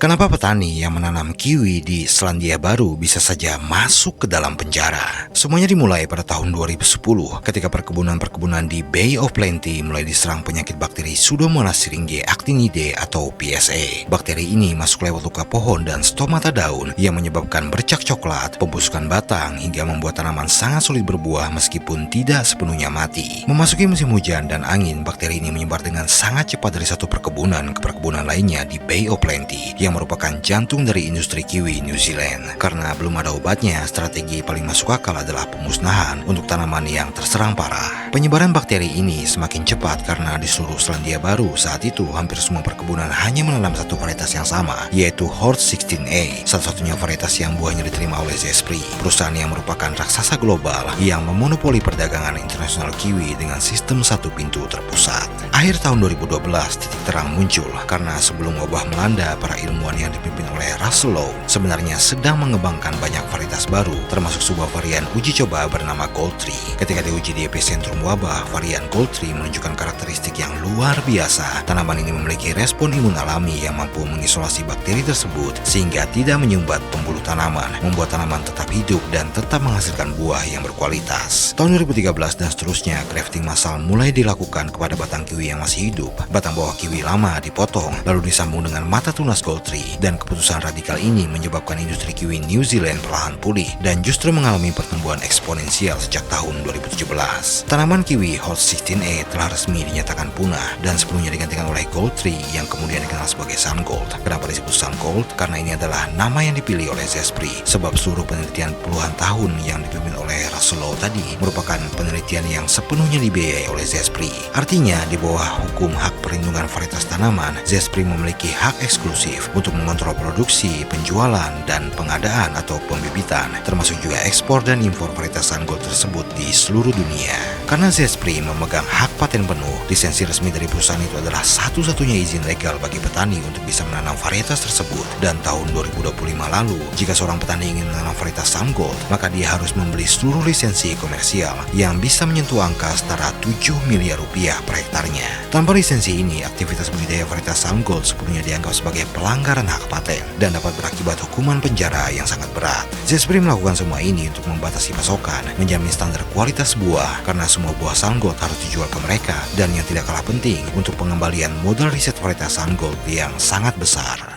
Kenapa petani yang menanam kiwi di Selandia Baru bisa saja masuk ke dalam penjara? Semuanya dimulai pada tahun 2010 ketika perkebunan-perkebunan di Bay of Plenty mulai diserang penyakit bakteri Pseudomonas syringae actinidae atau PSA. Bakteri ini masuk lewat luka pohon dan stomata daun yang menyebabkan bercak coklat, pembusukan batang hingga membuat tanaman sangat sulit berbuah meskipun tidak sepenuhnya mati. Memasuki musim hujan dan angin, bakteri ini menyebar dengan sangat cepat dari satu perkebunan ke perkebunan lainnya di Bay of Plenty yang merupakan jantung dari industri kiwi New Zealand. Karena belum ada obatnya, strategi paling masuk akal adalah pemusnahan untuk tanaman yang terserang parah. Penyebaran bakteri ini semakin cepat karena di seluruh Selandia Baru saat itu hampir semua perkebunan hanya menanam satu varietas yang sama, yaitu Hort 16A, satu-satunya varietas yang buahnya diterima oleh Zespri, perusahaan yang merupakan raksasa global yang memonopoli perdagangan internasional kiwi dengan sistem satu pintu terpusat. Akhir tahun 2012, titik terang muncul karena sebelum wabah melanda, para ilmuwan yang dipimpin oleh Russell Lowe sebenarnya sedang mengembangkan banyak varietas baru, termasuk sebuah varian uji coba bernama Gold Tree. Ketika diuji di epicentrum wabah, varian Gold Tree menunjukkan karakteristik yang luar biasa. Tanaman ini memiliki respon imun alami yang mampu mengisolasi bakteri tersebut sehingga tidak menyumbat pembuluh tanaman, membuat tanaman tetap hidup dan tetap menghasilkan buah yang berkualitas. Tahun 2013 dan seterusnya, grafting massal mulai dilakukan kepada batang kiwi yang masih hidup. Batang bawah kiwi lama dipotong, lalu disambung dengan mata tunas Gold Tree, dan keputusan radikal ini menyebabkan industri kiwi New Zealand perlahan pulih dan justru mengalami pertumbuhan eksponensial sejak tahun 2017. Tanaman kiwi Hort 16A telah resmi dinyatakan punah dan sepenuhnya digantikan oleh Gold Tree yang kemudian dikenal sebagai Sun Gold. Kenapa disebut Sun Gold? Karena ini adalah nama yang dipilih oleh Zespri, sebab seluruh penelitian puluhan tahun yang dipimpin oleh Russell Lowe tadi merupakan penelitian yang sepenuhnya dibiayai oleh Zespri. Artinya, di bawah hukum hak perlindungan varietas tanaman, Zespri memiliki hak eksklusif untuk mengontrol produksi, penjualan, dan pengadaan atau pembibitan, termasuk juga ekspor dan impor varietas Sun Gold tersebut di seluruh dunia. Karena Zespri memegang hak paten penuh, lisensi resmi dari perusahaan itu adalah satu-satunya izin legal bagi petani untuk bisa menanam varietas tersebut. Dan tahun 2025 lalu, jika seorang petani ingin menanam varietas Sun Gold, maka dia harus membeli seluruh lisensi komersial yang bisa menyentuh angka setara 7 miliar rupiah per hektarnya. Tanpa lisensi ini, aktivitas budidaya varietas Sun Gold sepenuhnya dianggap sebagai pelanggaran hak paten dan dapat berakibat hukuman penjara yang sangat berat. Zespri melakukan semua ini untuk membatasi pasokan, menjamin standar kualitas buah karena semua buah Sun Gold harus dijual ke mereka, dan yang tidak kalah penting untuk pengembalian modal riset varietas Sun Gold yang sangat besar.